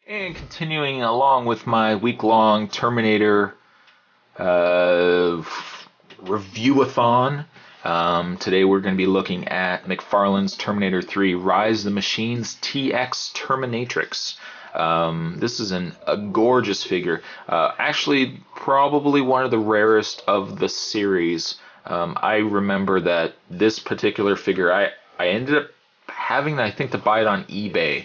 And continuing along with my week-long Terminator uh, review-a-thon, today we're going to be looking at McFarlane's Terminator 3 Rise of the Machines T-X Terminatrix. This is a gorgeous figure. Actually, probably one of the rarest of the series. I remember that this particular figure, I ended up having, I think, to buy it on eBay.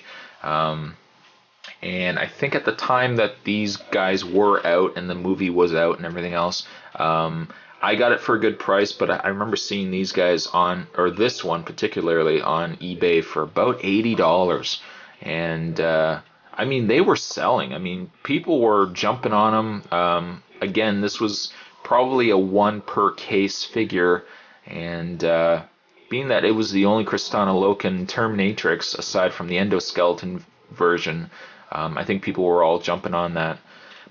And I think at the time that these guys were out and the movie was out and everything else, I got it for a good price, but I remember seeing these guys on, or this one particularly, on eBay for about $80. And I mean, they were selling. I mean, people were jumping on them. Again, this was probably a one per case figure, and being that it was the only Kristana-Loken Terminatrix aside from the endoskeleton version, I think people were all jumping on that.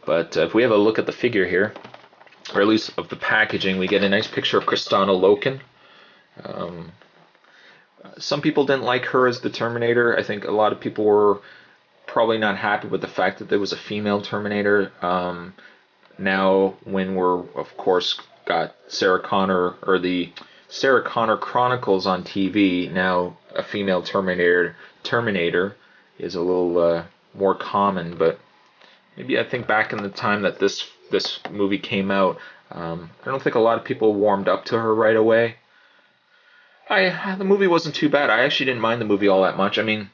But if we have a look at the figure here, or at least of the packaging, we get a nice picture of Kristana-Loken. Some people didn't like her as the Terminator. I think a lot of people were probably not happy with the fact that there was a female Terminator. Now, when we're, of course, got Sarah Connor, or the Sarah Connor Chronicles on TV, now a female Terminator is a little more common, but maybe I think back in the time that this movie came out, I don't think a lot of people warmed up to her right away. The movie wasn't too bad. I actually didn't mind the movie all that much. I mean,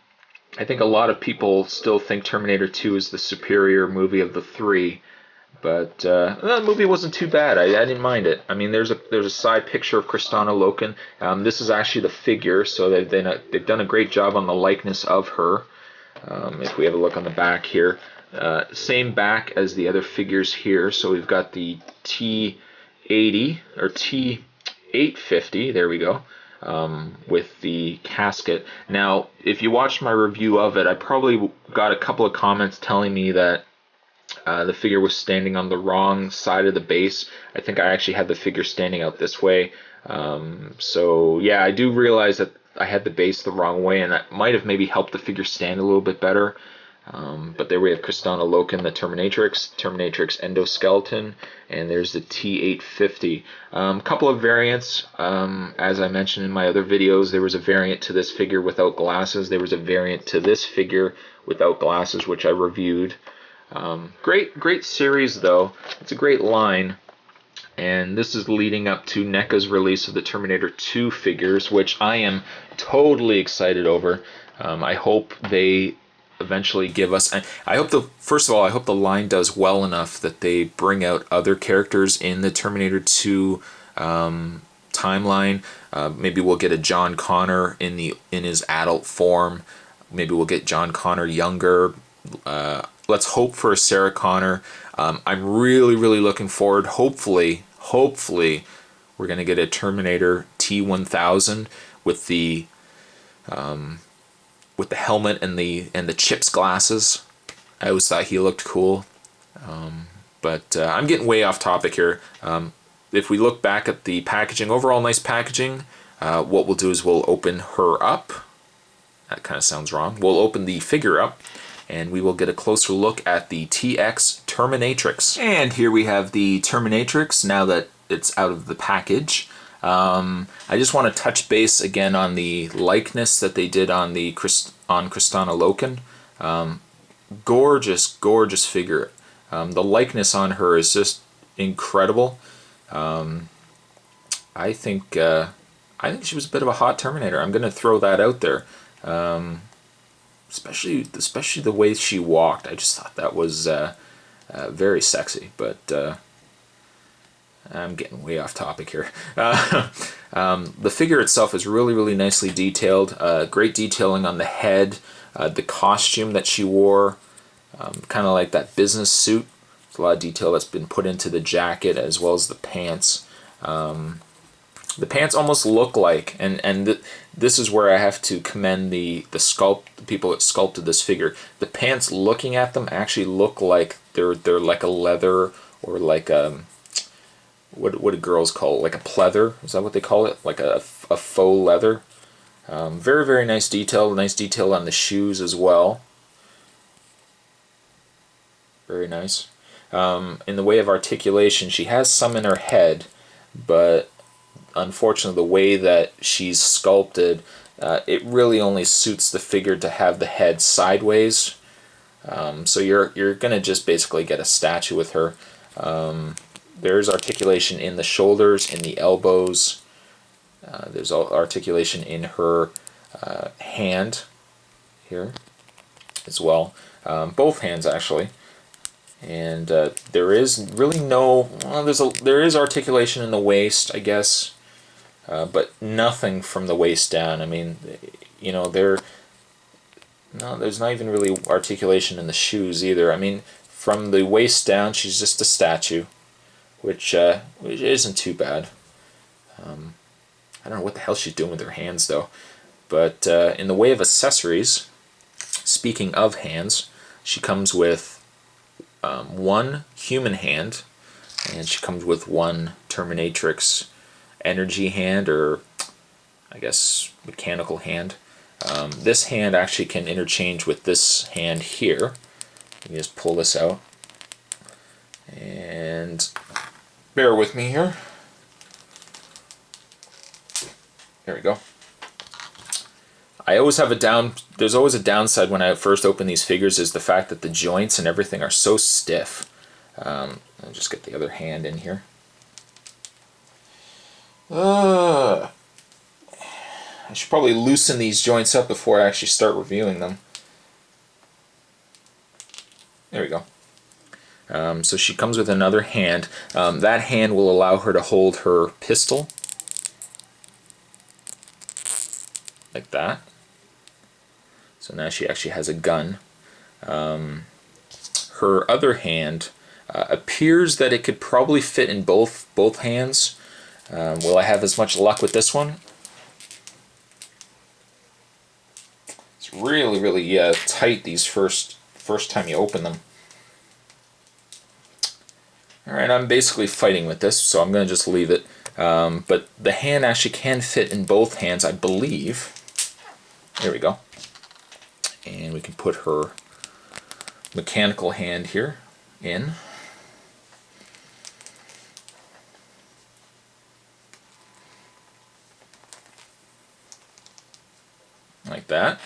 I think a lot of people still think Terminator 2 is the superior movie of the three, but the movie wasn't too bad. I didn't mind it. I mean, there's a side picture of Kristana-Loken. This is actually the figure, so they've done a great job on the likeness of her. If we have a look on the back here, same back as the other figures here. So we've got the T80 or T850. There we go. With the casket. Now, if you watched my review of it, I probably got a couple of comments telling me that the figure was standing on the wrong side of the base. I think I actually had the figure standing out this way. So yeah, I do realize that I had the base the wrong way, and that might have maybe helped the figure stand a little bit better. But there we have Kristana-Loken, the Terminatrix endoskeleton, and there's the T850. Couple of variants. As I mentioned in my other videos, there was a variant to this figure without glasses. There was a variant to this figure without glasses, which I reviewed. Great series, though. It's a great line. And this is leading up to NECA's release of the Terminator 2 figures, which I am totally excited over. I hope they eventually give us. First of all, I hope the line does well enough that they bring out other characters in the Terminator 2 timeline. Maybe we'll get a John Connor in his adult form. Maybe we'll get John Connor younger. Let's hope for a Sarah Connor. I'm really looking forward. Hopefully, we're gonna get a Terminator T1000 with the helmet and the Chips glasses. I always thought he looked cool. But I'm getting way off topic here. If we look back at the packaging, overall nice packaging. What we'll do is we'll open her up. That kind of sounds wrong. We'll open the figure up, and we will get a closer look at the T-X Terminatrix. And here we have the Terminatrix, now that it's out of the package. I just want to touch base again on the likeness that they did on Kristana-Loken. Gorgeous figure. The likeness on her is just incredible. I think she was a bit of a hot Terminator. I'm going to throw that out there. Especially the way she walked. I just thought that was very sexy, but I'm getting way off topic here. The figure itself is really nicely detailed. Great detailing on the head, the costume that she wore, kind of like that business suit There's a lot of detail that's been put into the jacket as well as the pants. The pants almost look like, this is where I have to commend the people that sculpted this figure. The pants, looking at them, actually look like they're like a leather, or like what do girls call it? Like a pleather? Is that what they call it? Like a faux leather. Very, very nice detail. Nice detail on the shoes as well. Very nice. In the way of articulation, she has some in her head, but unfortunately the way that she's sculpted, it really only suits the figure to have the head sideways. So you're gonna just basically get a statue with her. There's articulation in the shoulders, in the elbows. There's articulation in her hand here as well. Both hands actually. And there is really no, well, there is articulation in the waist, I guess, but nothing from the waist down. I mean, you know, there's not even really articulation in the shoes either. I mean, from the waist down, she's just a statue, which isn't too bad. I don't know what the hell she's doing with her hands though. But in the way of accessories, speaking of hands, she comes with one human hand, and she comes with one Terminatrix energy hand, or I guess mechanical hand. This hand actually can interchange with this hand here. Let me just pull this out, and bear with me here. There we go. I always have there's always a downside when I first open these figures, is the fact that the joints and everything are so stiff. I'll just get the other hand in here. I should probably loosen these joints up before I actually start reviewing them. There we go. So she comes with another hand. That hand will allow her to hold her pistol. Like that. So now she actually has a gun. Her other hand appears that it could probably fit in both hands. Will I have as much luck with this one? It's really, really tight these first time you open them. Alright, I'm basically fighting with this, so I'm going to just leave it. But the hand actually can fit in both hands, I believe. There we go. And we can put her mechanical hand here in. Like that.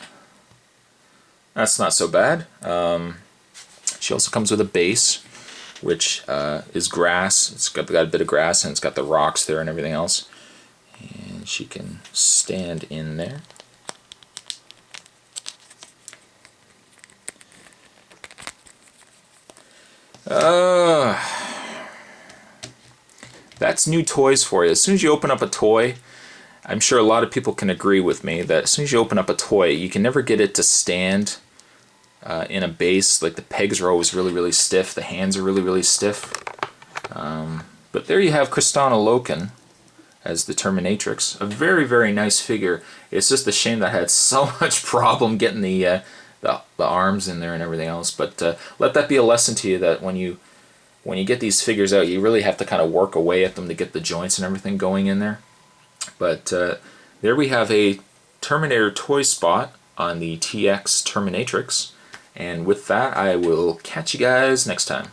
That's not so bad. She also comes with a base, which is grass. It's got a bit of grass, and it's got the rocks there and everything else. And she can stand in there. That's new toys for you. As soon as you open up a toy, I'm sure a lot of people can agree with me that as soon as you open up a toy, you can never get it to stand in a base. Like, the pegs are always really, really stiff. The hands are really, really stiff. But there you have Kristanna Loken as the Terminatrix. A very, very nice figure. It's just a shame that I had so much problem getting the arms in there and everything else. But let that be a lesson to you, that when you get these figures out, you really have to kind of work away at them to get the joints and everything going in there. But there we have a Terminator toy spot on the T-X Terminatrix. And with that, I will catch you guys next time.